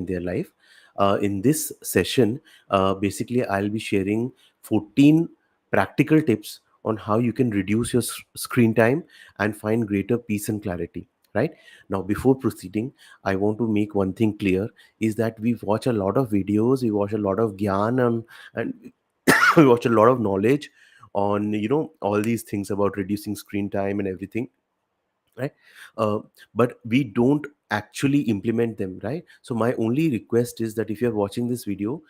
in their life. In this session, basically, I'll be sharing 14 practical tips on how you can reduce your screen time and find greater peace and clarity. Right now, before proceeding, I want to make one thing clear: is that we watch a lot of videos, we watch a lot of gyan, and we watch a lot of knowledge on all these things about reducing screen time and everything, right? uh, but we don't actually implement them, right? So my only request is that if you're watching this video,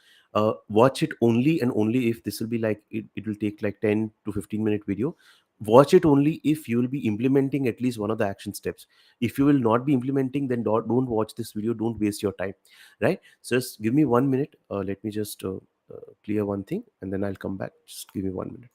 watch it only and only if this will be like it will take like 10 to 15-minute video. Watch it only if you will be implementing at least one of the action steps. If you will not be implementing, then don't watch this video, don't waste your time, right? So just give me 1 minute. Let me just clear one thing and then I'll come back. Just give me 1 minute.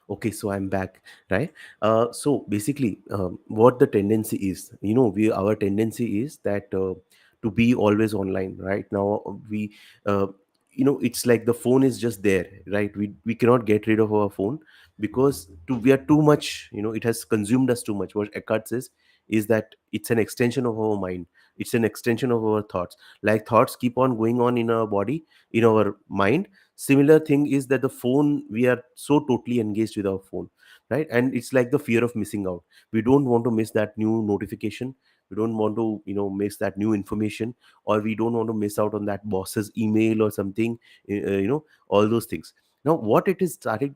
Okay, so I'm back, right? So basically, what the tendency is, we our tendency is that to be always online. Right now, uh, it's like the phone is just there, right? We cannot get rid of our phone because we are too much. It has consumed us too much. What Eckhart says is that it's an extension of our mind. It's an extension of our thoughts. Like thoughts keep on going on in our body, in our mind. Similar thing is that the phone, we are so totally engaged with our phone, right? And it's like the fear of missing out. We don't want to miss that new notification. We don't want to miss that new information, or we don't want to miss out on that boss's email or something. All those things. Now what it is started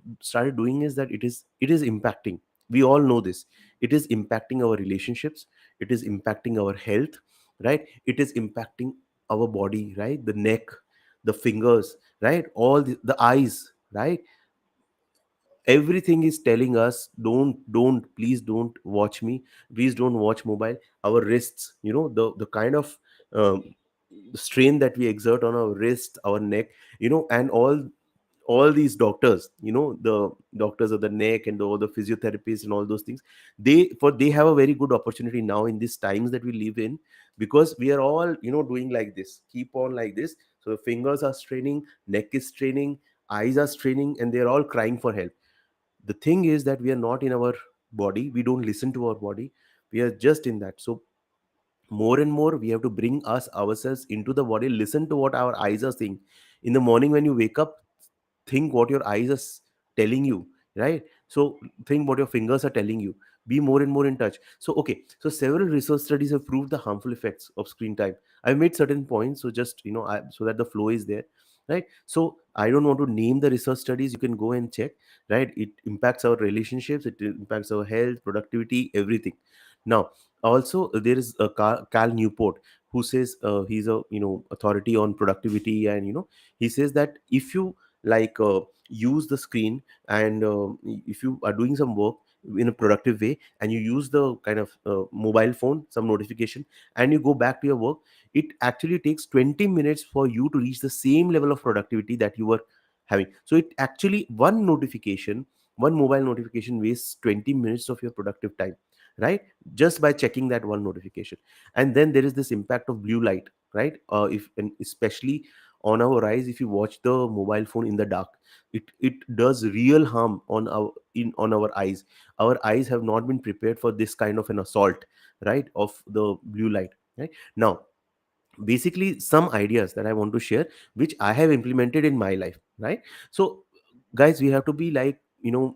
doing is that it is impacting. We all know this. It is impacting our relationships. It is impacting our health, right? It is impacting our body, right? The neck, the fingers, right? All the eyes, right? Everything is telling us, don't please don't watch me, please don't watch mobile. Our wrists, the kind of um, strain that we exert on our wrist, our neck, and all these doctors, the doctors of the neck and all the physiotherapists and all those things, they have a very good opportunity now in these times that we live in, because we are all doing like this, keep on like this. So the fingers are straining, neck is straining, eyes are straining, and they're all crying for help. The thing is that we are not in our body, we don't listen to our body, we are just in that. So more and more we have to bring ourselves into the body, listen to what our eyes are saying. In the morning when you wake up, think what your eyes are telling you, right? So think what your fingers are telling you. Be more and more in touch. So okay, so several research studies have proved the harmful effects of screen time. I've made certain points, so just so that the flow is there, right? So I don't want to name the research studies, you can go and check, right? It impacts our relationships, it impacts our health, productivity, everything. Now also there is a Cal Newport, who says, he's a authority on productivity, and he says that if you like use the screen, and if you are doing some work in a productive way and you use the kind of mobile phone, some notification, and you go back to your work, it actually takes 20 minutes for you to reach the same level of productivity that you were having. So it actually, one mobile notification wastes 20 minutes of your productive time, right? Just by checking that one notification. And then there is this impact of blue light, right? If and especially on our eyes, if you watch the mobile phone in the dark, it does real harm on our eyes. Our eyes have not been prepared for this kind of an assault, right, of the blue light, right? Now basically some ideas that I want to share, which I have implemented in my life, right? So guys, we have to be like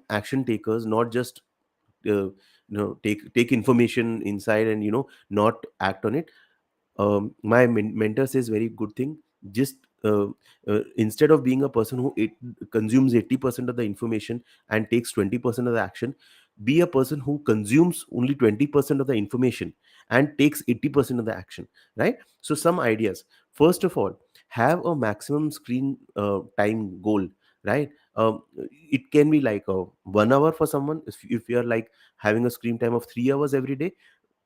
action takers, not just take information inside and not act on it. My mentor says very good thing. Just instead of being a person who consumes 80% of the information and takes 20% of the action, be a person who consumes only 20% of the information and takes 80% of the action, right? So some ideas: first of all, have a maximum screen time goal, right? It can be like 1 hour for someone. If you are like having a screen time of 3 hours every day,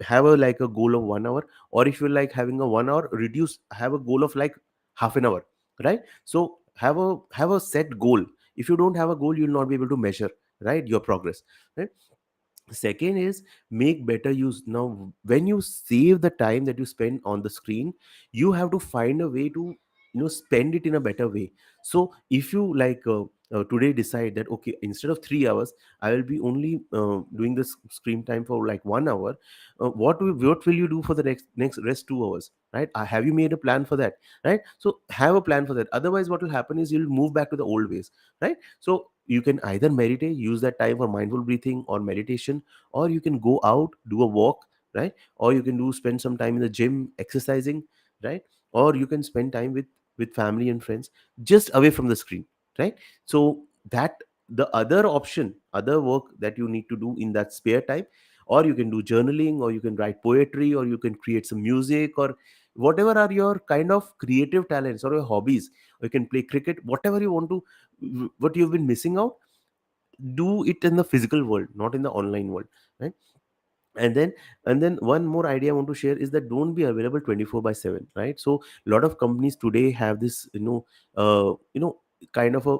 have a like a goal of 1 hour, or if you like having a 1 hour, reduce, have a goal of like half an hour, right? So have a set goal. If you don't have a goal, you'll not be able to measure, right, your progress, right? Second is make better use. Now when you save the time that you spend on the screen, you have to find a way to spend it in a better way. So if you like today decide that okay, instead of 3 hours I will be only doing this screen time for like 1 hour, what will you do for the next rest 2 hours, right? Have you made a plan for that, right? So have a plan for that. Otherwise what will happen is you'll move back to the old ways, right? So you can either meditate, use that time for mindful breathing or meditation, or you can go out, do a walk, right? Or you can do spend some time in the gym exercising, right? Or you can spend time with family and friends, just away from the screen, right? So that the other option, other work that you need to do in that spare time, or you can do journaling, or you can write poetry, or you can create some music, or whatever are your kind of creative talents or your hobbies, or you can play cricket, whatever you want to, what you've been missing out, do it in the physical world, not in the online world, right? and then and then one more idea I want to share is that don't be available 24 by 7, right? So a lot of companies today have this kind of a,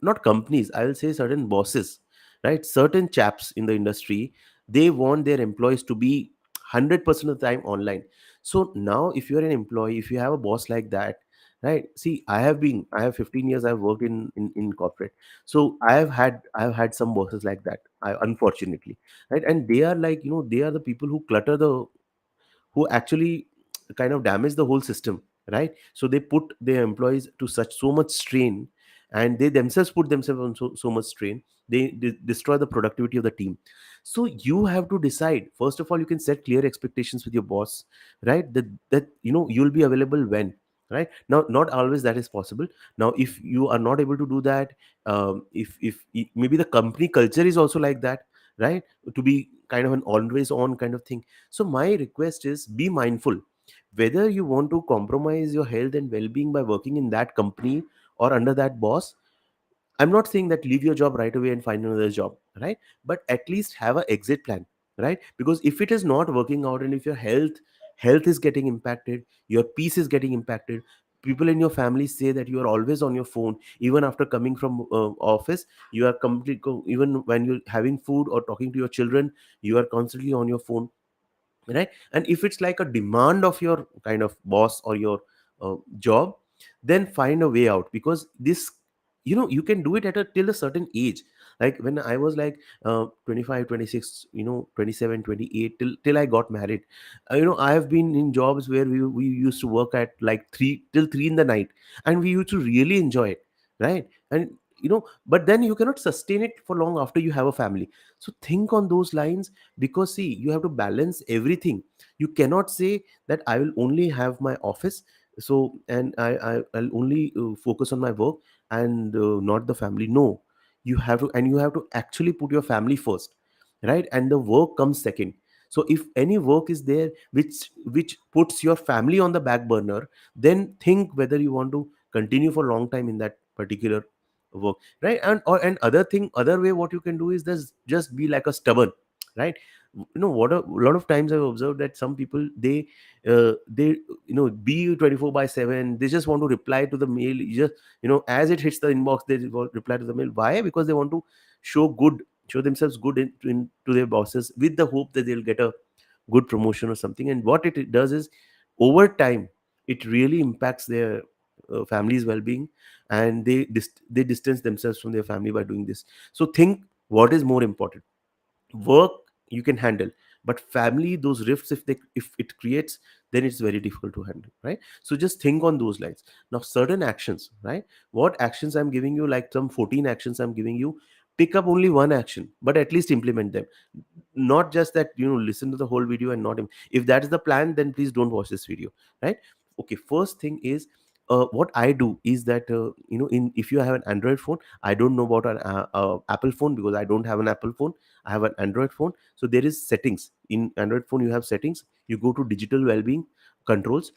not companies, I will say certain bosses, right, certain chaps in the industry, they want their employees to be 100% of the time online. So now if you're an employee, if you have a boss like that, right? See, I have 15 years I've worked in corporate. So I have had some bosses like that, unfortunately, right? And they are like, they are the people who clutter the, who actually kind of damage the whole system, right? So they put their employees to such so much strain, and they themselves put themselves on so much strain. They destroy the productivity of the team. So you have to decide, first of all, you can set clear expectations with your boss, right? That you'll be available when, right? Now not always that is possible. Now if you are not able to do that, if maybe the company culture is also like that, right, to be kind of an always on kind of thing. So my request is be mindful whether you want to compromise your health and well-being by working in that company or under that boss. I'm not saying that leave your job right away and find another job, right? But at least have an exit plan, right? Because if it is not working out, and if your health is getting impacted, your peace is getting impacted, people in your family say that you are always on your phone, even after coming from office, you are even when you're having food or talking to your children, you are constantly on your phone, right? And if it's like a demand of your kind of boss or your job, then find a way out, because this, you can do it at a till a certain age. Like when I was like 25, 26, 27, 28, till I got married. I have been in jobs where we used to work at like 3 till 3 in the night, and we used to really enjoy it, right? And but then you cannot sustain it for long after you have a family. So think on those lines, because see, you have to balance everything. You cannot say that I will only have my office, so and I'll only focus on my work and not the family. No, you have to, and you have to actually put your family first, right? And the work comes second. So if any work is there which puts your family on the back burner, then think whether you want to continue for a long time in that particular work, right? And other thing, other way, what you can do is this: just be like a stubborn, right? What a lot of times I've observed that some people, they be 24 by 7, they just want to reply to the mail. You just, as it hits the inbox, they reply to the mail. Why? Because they want to show themselves good to their bosses, with the hope that they'll get a good promotion or something. And what it does is, over time, it really impacts their family's well-being, and they distance themselves from their family by doing this. So think, what is more important? Work you can handle, but family, those rifts, if it creates, then it's very difficult to handle, right? So just think on those lines. Now certain actions, right? What actions I'm giving you, like some 14 actions I'm giving you, pick up only one action, but at least implement them. Not just that, listen to the whole video and not if that is the plan, then please don't watch this video, right? Okay, first thing is, what I do is that, in if you have an Android phone, I don't know about an Apple phone, because I don't have an Apple phone. I have an Android phone. So there is settings in Android phone. You have settings. You go to digital well-being controls.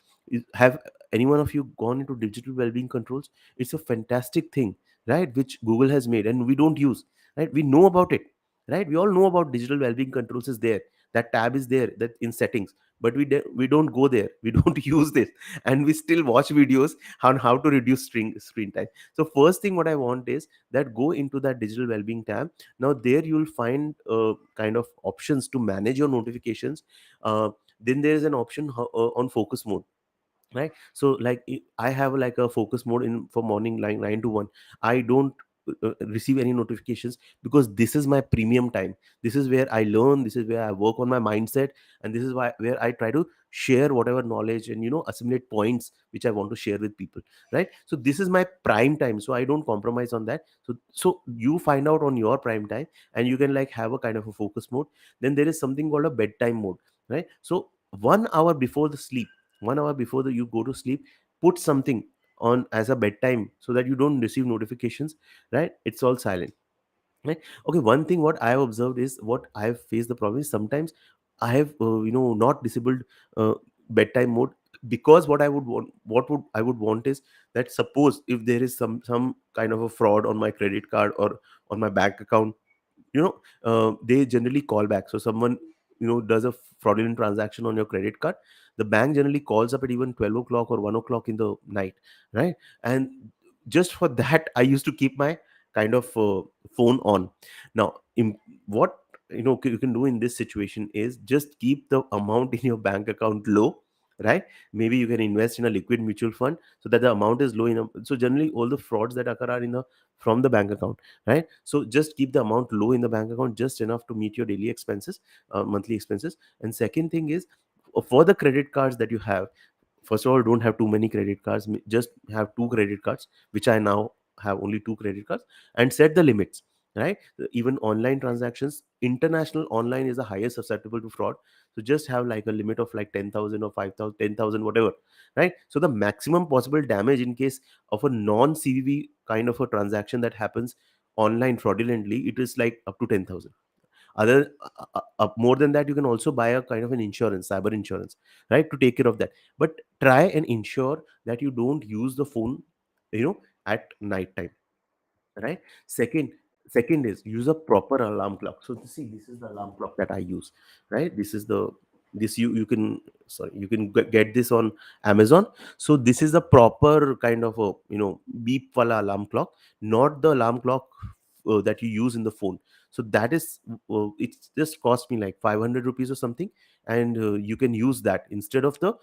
Have any one of you gone into digital well-being controls? It's a fantastic thing, right? Which Google has made, and we don't use, right? We know about it, right? We all know about digital well-being controls is there. that tab is there, that in settings, but we don't go there, we don't use this, and we still watch videos on how to reduce screen time. So first thing what I want is that go into that digital well-being tab. Now there you'll find kind of options to manage your notifications. Then there is an option on focus mode, right? So like I have like a focus mode in for morning, like 9 to 1. I don't receive any notifications, because this is my premium time. This is where I learn, this is where I work on my mindset, and this is why where I try to share whatever knowledge and assimilate points which I want to share with people, right? So this is my prime time, so I don't compromise on that. So you find out on your prime time, and you can like have a kind of a focus mode. Then there is something called a bedtime mode, right? So 1 hour before the sleep, 1 hour before you go to sleep, put something on as a bedtime, so that you don't receive notifications, right? It's all silent, right? Okay, one thing what I have observed is, what I have faced the problem is, sometimes I have not disabled uh, bedtime mode, because what would I would want is that, suppose if there is some kind of a fraud on my credit card or on my bank account, they generally call back. So someone does a fraudulent transaction on your credit card, the bank generally calls up at even 12 o'clock or 1 o'clock in the night, right? And just for that, I used to keep my kind of phone on. Now what you can do in this situation is, just keep the amount in your bank account low, right? Maybe you can invest in a liquid mutual fund, so that the amount is low enough. So generally all the frauds that occur are in the from the bank account, right? So just keep the amount low in the bank account, just enough to meet your daily expenses, monthly expenses. And second thing is, for the credit cards that you have, first of all, don't have too many credit cards. Just have two credit cards, which I now have only two credit cards. And set the limits, right? Even online transactions, international online is the highest susceptible to fraud. So just have like a limit of like 10,000 or 5,000, 10,000, whatever, right? So the maximum possible damage in case of a non CVV kind of a transaction that happens online fraudulently, it is like up to 10,000. Other more than that, you can also buy a kind of an insurance, cyber insurance, right, to take care of that. But try and ensure that you don't use the phone at night time, right? Second is, use a proper alarm clock. So see, this is the alarm clock that I use, right? This you can, sorry, you can get this on Amazon. So this is a proper kind of a beep wala alarm clock, not the alarm clock that you use in the phone. So that is it's just cost me like 500 rupees or something, and you can use that instead of the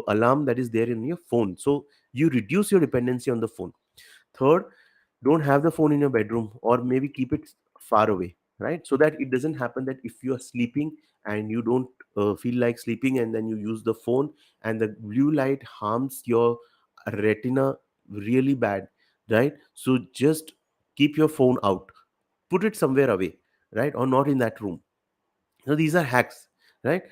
alarm that is there in your phone. So you reduce your dependency on the phone. Third, don't have the phone in your bedroom, or maybe keep it far away, right? So that it doesn't happen that if you are sleeping and you don't feel like sleeping, and then you use the phone, and the blue light harms your retina really bad, right? So just keep your phone out, put it somewhere away, right? Or not in that room. So these are hacks, right?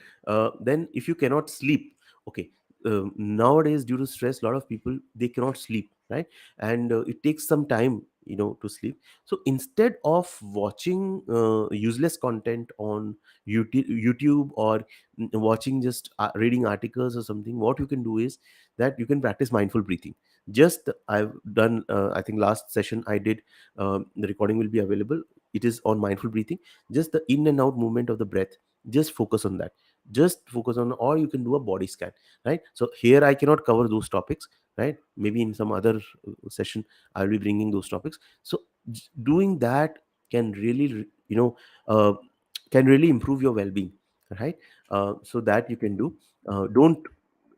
Then if you cannot sleep, okay, nowadays due to stress, a lot of people, they cannot sleep, right? And it takes some time to sleep. So instead of watching useless content on YouTube, or watching just reading articles or something, what you can do is that you can practice mindful breathing. Just I've done I think last session I did, the recording will be available. It is on mindful breathing. Just the in and out movement of the breath, just focus on that. Just focus on, or you can do a body scan, right? So here I cannot cover those topics, right? Maybe in some other session I'll be bringing those topics. So doing that can really can really improve your well-being, right? So that you can do. Don't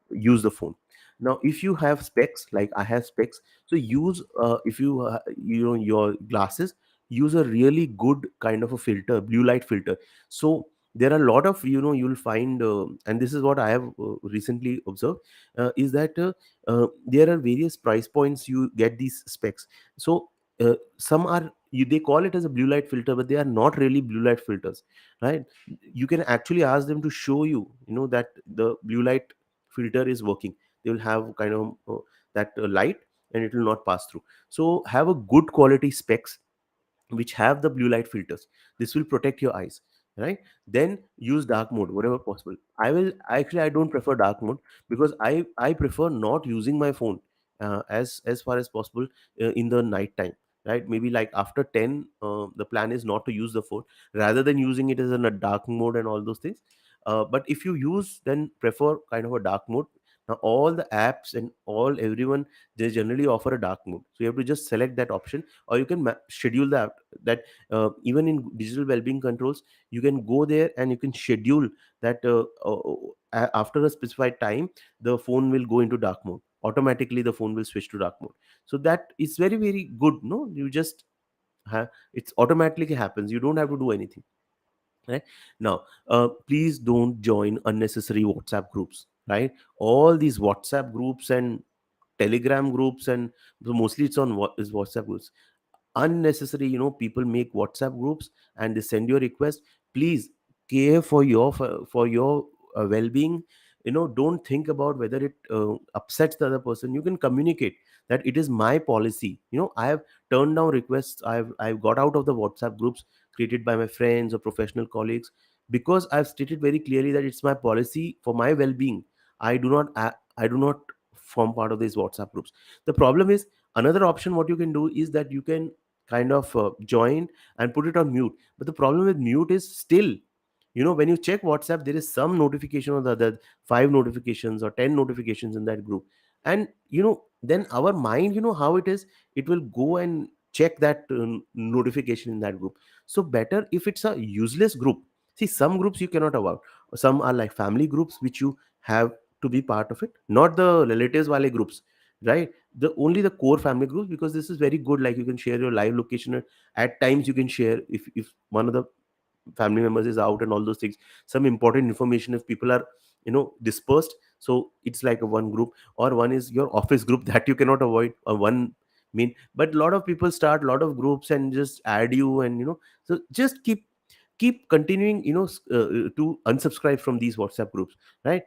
use the phone. Now if you have specs, like I have specs, so use if you your glasses, use a really good kind of a filter, blue light filter. So there are a lot of you'll find and this is what I have recently observed, is that there are various price points you get these specs. So some are they call it as a blue light filter, but they are not really blue light filters, right? You can actually ask them to show you, that the blue light filter is working. They will have kind of that light, and it will not pass through. So have a good quality specs which have the blue light filters. This will protect your eyes, right? Then use dark mode wherever possible. I don't prefer dark mode, because I prefer not using my phone as far as possible in the night time, right? Maybe like after 10, the plan is not to use the phone, rather than using it as in a dark mode and all those things. But if you use, then prefer kind of a dark mode. Now all the apps and all everyone, they generally offer a dark mode, so you have to just select that option, or you can schedule that even in digital well-being controls, you can go there and you can schedule that after a specified time, the phone will go into dark mode automatically, the phone will switch to dark mode. So that is very very good, no? You just it's automatically happens, you don't have to do anything, right? Now please don't join unnecessary WhatsApp groups, right? All these WhatsApp groups and Telegram groups, and so mostly it's on what is WhatsApp groups, unnecessary. People make WhatsApp groups and they send you a request. Please care for your well-being. Don't think about whether it upsets the other person. You can communicate that it is my policy. I have turned down requests. I've got out of the WhatsApp groups created by my friends or professional colleagues, because I've stated very clearly that it's my policy for my well-being. I do not form part of these WhatsApp groups. The problem is, another option what you can do is that you can kind of join and put it on mute. But the problem with mute is still, when you check WhatsApp, there is some notification or the other, 5 notifications or 10 notifications in that group. And then our mind, how it is, it will go and check that notification in that group. So better if it's a useless group. See, some groups you cannot avoid. Some are like family groups which you have to be part of it, not the relatives wale groups, right? The core family groups, because this is very good, like you can share your live location. At times you can share, if one of the family members is out and all those things, some important information, if people are dispersed. So it's like a one group, or one is your office group that you cannot avoid, or one mean. But a lot of people start a lot of groups and just add you, and so just keep continuing, to unsubscribe from these WhatsApp groups, right?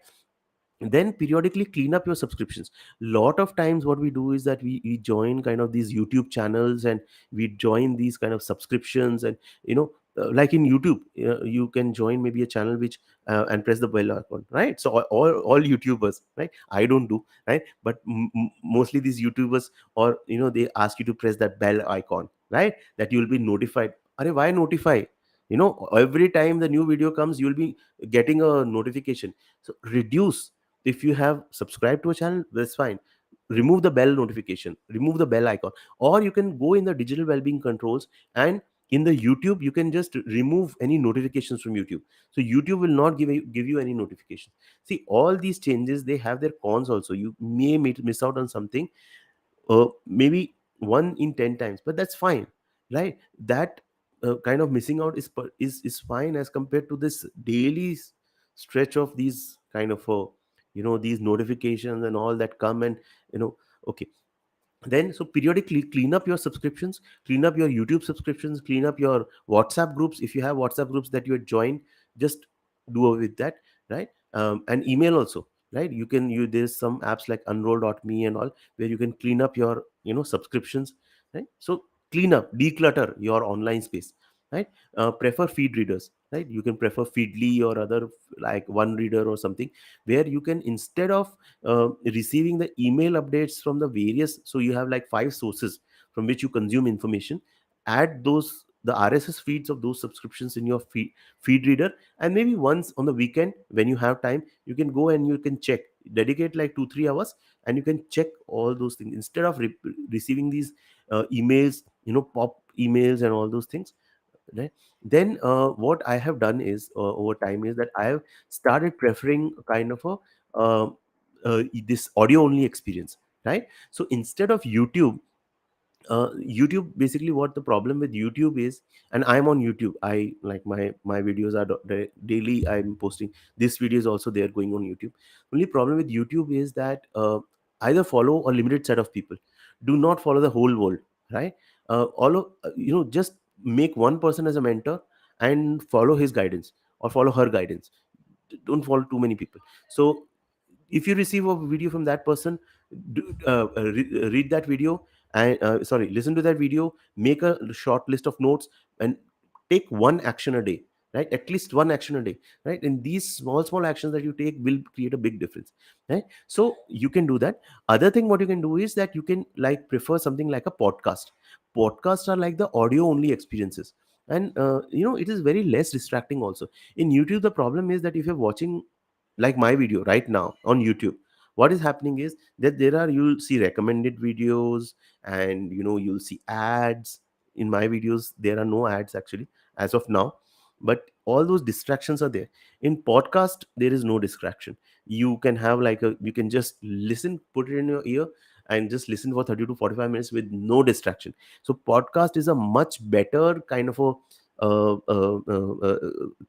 Then periodically clean up your subscriptions. Lot of times what we do is that we join kind of these YouTube channels, and we join these kind of subscriptions. And like in YouTube, you can join maybe a channel which and press the bell icon, right? So all YouTubers, right? I don't do, right? But mostly these YouTubers, or they ask you to press that bell icon, right? That you will be notified. Are why notify? Every time the new video comes, you will be getting a notification. So reduce. If you have subscribed to a channel, that's fine. Remove the bell notification, remove the bell icon. Or you can go in the digital well-being controls, and in the YouTube you can just remove any notifications from YouTube. So YouTube will not give you any notification. See, all these changes, they have their cons also. You may miss out on something, maybe 1 in 10 times, but that's fine, right? That kind of missing out is fine, as compared to this daily stretch of these kind of these notifications and all that come. And okay, then so periodically clean up your subscriptions, clean up your YouTube subscriptions, clean up your WhatsApp groups. If you have WhatsApp groups that you had joined, just do away with that, right? And email also, right? You can use, there's some apps like unroll.me and all, where you can clean up your subscriptions, right? So clean up, declutter your online space, right? Prefer feed readers, right? You can prefer Feedly or other, like One Reader or something, where you can, instead of receiving the email updates from the various, so you have like 5 sources from which you consume information, add those, the RSS feeds of those subscriptions in your feed reader. And maybe once on the weekend when you have time, you can go and you can check, dedicate like 2-3 hours, and you can check all those things, instead of receiving these emails, pop emails and all those things, right? Then what I have done is, over time, is that I have started preferring kind of a this audio only experience, right? So instead of YouTube, basically what the problem with YouTube is, and I'm on YouTube, I like my videos are daily, I'm posting this video is also there going on YouTube. Only problem with YouTube is that either follow a limited set of people, do not follow the whole world, right? All of just make one person as a mentor and follow his guidance or follow her guidance. Don't follow too many people. So if you receive a video from that person, read that video, and sorry, listen to that video, make a short list of notes, and take one action a day. right? At least one action a day, right? And these small small actions that you take will create a big difference, right? So you can do that. Other thing what you can do is that you can like prefer something like a podcast. Podcasts are like the audio only experiences, and it is very less distracting also. In YouTube, the problem is that if you're watching like my video right now on YouTube, what is happening is that you'll see recommended videos, and you'll see ads. In my videos there are no ads actually as of now, but all those distractions are there. In podcast there is no distraction. You can have like a you can just listen, put it in your ear, and just listen for 30 to 45 minutes with no distraction. So podcast is a much better kind of a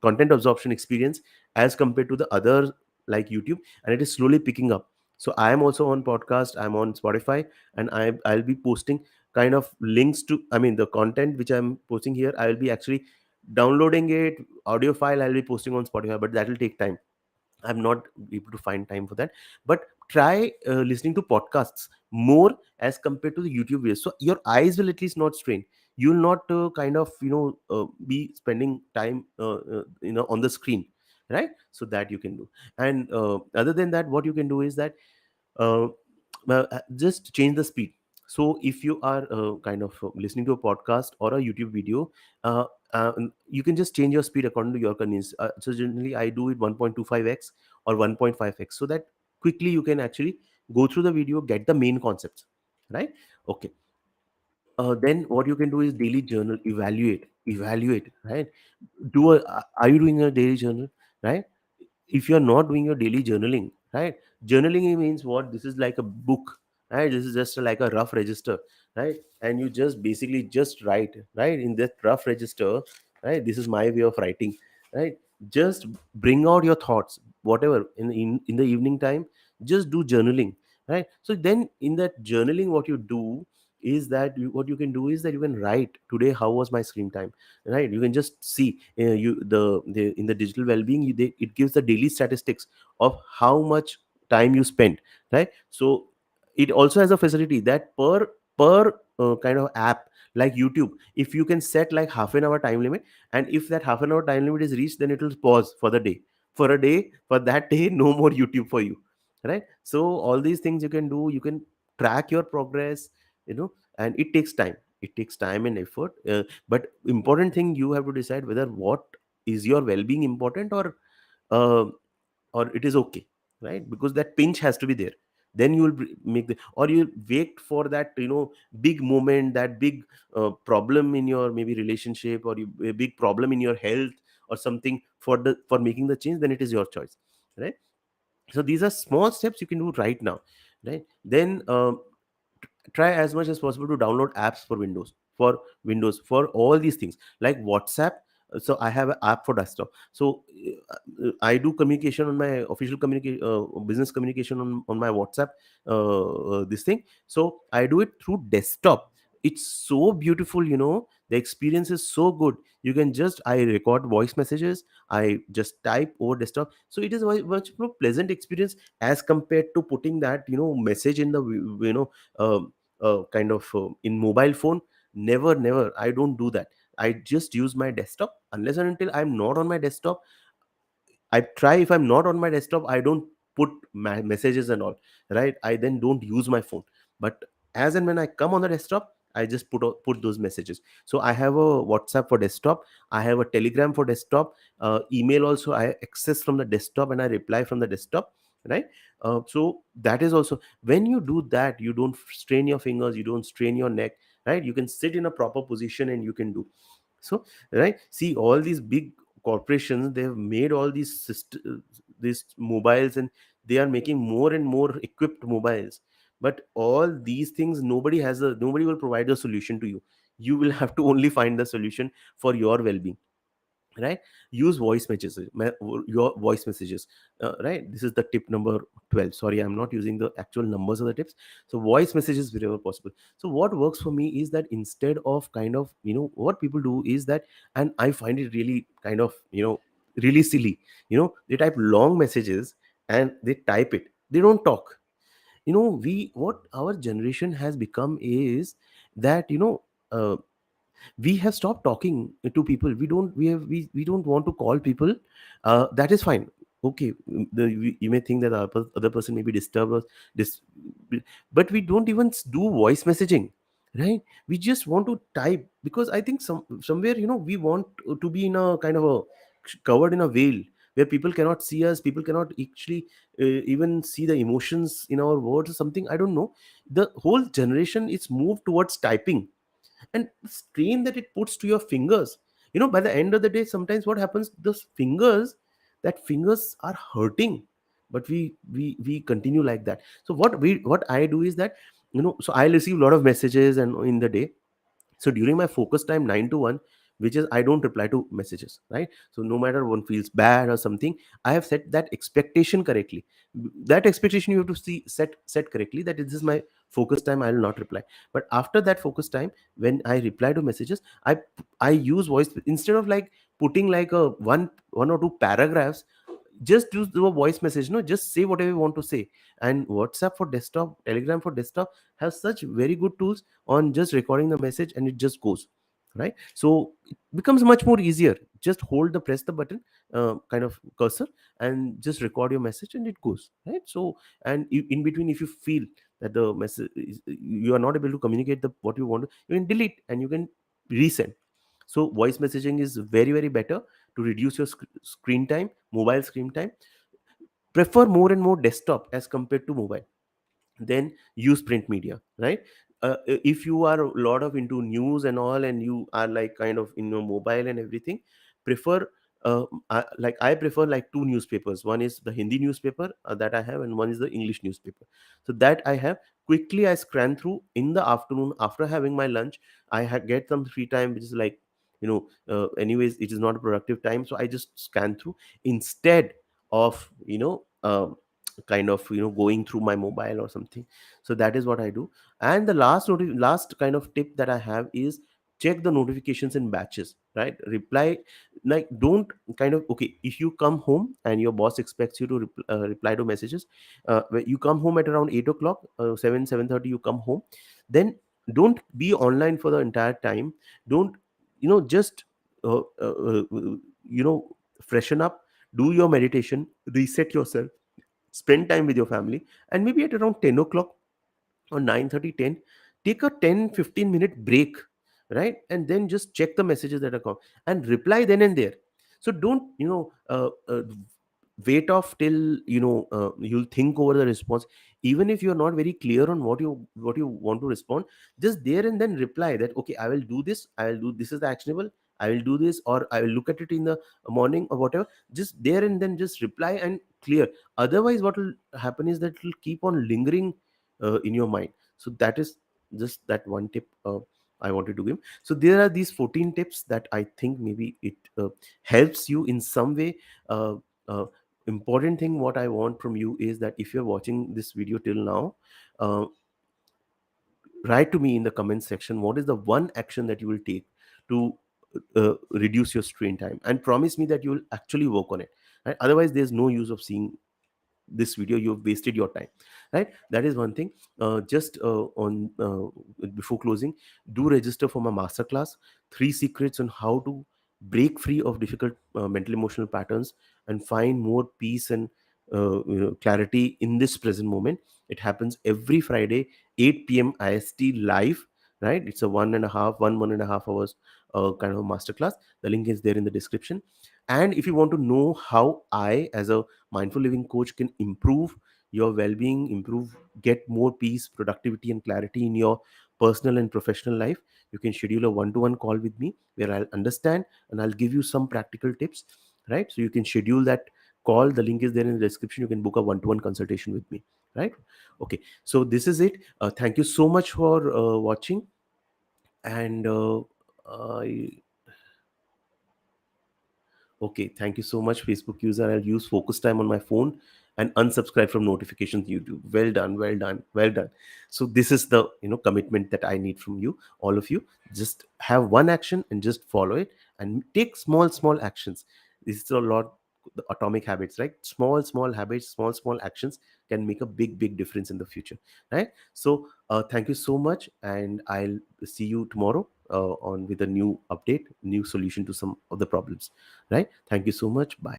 content absorption experience as compared to the other like YouTube, and it is slowly picking up. So I am also on podcast, I'm on Spotify, and I'll be posting kind of links to, I mean, the content which I'm posting here, I will be actually downloading it, audio file I'll be posting on Spotify, but that will take time. I'm not able to find time for that. But try listening to podcasts more as compared to the YouTube videos. So your eyes will at least not strain. You'll not kind of be spending time on the screen, right? So that you can do. And other than that, what you can do is that uh, just change the speed. So if you are kind of listening to a podcast or a YouTube video, uh, you can just change your speed according to your convenience. So generally I do it 1.25x or 1.5x, so that quickly you can actually go through the video, get the main concepts, right? Okay. Then what you can do is daily journal, evaluate, right? Are you doing a daily journal, right? If you're not doing your daily journaling, right? Journaling means what? This is like a book, right? This is just like a rough register, right? And you just basically just write, right? In that rough register, right? This is my way of writing, right? Just bring out your thoughts, whatever, in the evening time. Just do journaling, right? So then in that journaling, what you do is that what you can do is that you can write, today how was my screen time, right? You can just see the in the digital well-being, it gives the daily statistics of how much time you spend, right? So it also has a facility that per kind of app, like YouTube, if you can set like half an hour time limit, and if that half an hour time limit is reached, then it will pause for the day, for a day, for that day, no more YouTube for you, right? So all these things you can do. You can track your progress, and it takes time and effort, but important thing, you have to decide whether what is your well-being important, uh, or it is okay, right? Because that pinch has to be there. Then you will make the, or you wait for that big moment, that big problem in your maybe relationship, or a big problem in your health or something, for making the change. Then it is your choice, right? So these are small steps you can do right now, right? Then try as much as possible to download apps for Windows for all these things, like WhatsApp. So I have an app for desktop. So I do communication on my official business communication on my WhatsApp, this thing. So I do it through desktop. It's so beautiful, the experience is so good. You can just, I record voice messages, I just type over desktop. So it is a much more pleasant experience as compared to putting that message in the um, kind of in mobile phone. Never, I don't do that. I just use my desktop. Unless and until I'm not on my desktop, I try, if I'm not on my desktop, I don't put my messages and all, right? I then don't use my phone. But as and when I come on the desktop, I just put those messages. So I have a WhatsApp for desktop, I have a Telegram for desktop, email also I access from the desktop, and I reply from the desktop, right? So that is also, when you do that, you don't strain your fingers, you don't strain your neck, right? You can sit in a proper position and you can do. So, right, see, all these big corporations, they have made all these mobiles, and they are making more and more equipped mobiles. But all these things, nobody will provide a solution to you. You will have to only find the solution for your well-being, right? Use voice messages, your voice messages, right? This is the tip number 12. Sorry, I'm not using the actual numbers of the tips. So voice messages wherever possible. So what works for me is that instead of kind of, what people do is that, and I find it really kind of, really silly, they type long messages and they type it, they don't talk. We, what our generation has become is that, uh, We have stopped talking to people. We don't want to call people. That is fine. Okay, you may think that the other person may be disturbed or dis, but we don't even do voice messaging, right? We just want to type, because I think somewhere, we want to be in a kind of a covered in a veil, where people cannot see us, people cannot actually even see the emotions in our words or something, I don't know. The whole generation is moved towards typing, and the strain that it puts to your fingers, by the end of the day, sometimes what happens, those fingers, that fingers are hurting, but we continue like that. So what I do is that, so I receive a lot of messages and in the day. So during my focus time 9 to 1, which is I don't reply to messages, right? So no matter one feels bad or something, I have set that expectation correctly. That expectation you have to see set correctly, that this is my focus time, I will not reply. But after that focus time, when I reply to messages, I use voice, instead of like putting like a one or two paragraphs. Just do a voice message, no, just say whatever you want to say. And WhatsApp for desktop, Telegram for desktop has such very good tools on just recording the message, and it just goes, right? So it becomes much more easier. Just hold the press the button, kind of cursor, and just record your message, and it goes, right? So, and in between, if you feel that the message you are not able to communicate the what you want, you can delete and you can resend. So voice messaging is very, very better to reduce your screen time, mobile screen time. Prefer more and more desktop as compared to mobile. Then use print media, right? If you are a lot of into news and all, and you are like kind of in your mobile and everything, prefer like I prefer like two newspapers. One is the Hindi newspaper that I have, and one is the English newspaper. So that I have, quickly I scan through in the afternoon after having my lunch. Get some free time, which is like, anyways, it is not a productive time, so I just scan through instead of, kind of, going through my mobile or something. So that is what I do. And the last kind of tip that I have is, check the notifications in batches, right? Reply, like, don't kind of, okay, if you come home and your boss expects you to reply to messages, when you come home at around 8 o'clock, 7:30 you come home, then don't be online for the entire time. Don't, just freshen up, do your meditation, reset yourself, spend time with your family, and maybe at around 10 o'clock or 9:30, 10, take a 10-15 minute break, right? And then just check the messages that are come, and reply then and there. So don't, wait off till, you'll think over the response. Even if you're not very clear on what you want to respond, just there and then reply that, okay, I will do this, I will do this, is the actionable, I will do this, or I will look at it in the morning or whatever. Just there and then just reply and clear. Otherwise what will happen is that it will keep on lingering in your mind. So that is just that one tip I wanted to give. So there are these 14 tips that I think maybe it helps you in some way. uh, uh, Important thing what I want from you is that if you're watching this video till now, uh, write to me in the comment section what is the one action that you will take to reduce your screen time, and promise me that you will actually work on it, right? Otherwise there's no use of seeing this video, you've wasted your time, right? That is one thing. Just on Before closing, do register for my masterclass, 3 secrets on how to break free of difficult mental emotional patterns and find more peace and clarity in this present moment. It happens every Friday, 8 p.m. IST live, right? It's a 1.5 hours kind of a masterclass. The link is there in the description. And if you want to know how I, as a mindful living coach, can improve your well-being, get more peace, productivity and clarity in your personal and professional life, you can schedule a one-to-one call with me, where I'll understand and I'll give you some practical tips, right? So you can schedule that call. The link is there in the description. You can book a one-to-one consultation with me, right? Okay, so this is it. Thank you so much for watching. And I Okay, thank you so much, Facebook user. I'll use focus time on my phone and unsubscribe from notifications YouTube. Well done, well done, well done. So this is the commitment that I need from you, all of you. Just have one action and just follow it, and take small, small actions. This is a lot. the atomic habits, right? Small habits, small actions can make a big difference in the future, right? So thank you so much, and I'll see you tomorrow on with a new update, new solution to some of the problems, right? Thank you so much. Bye.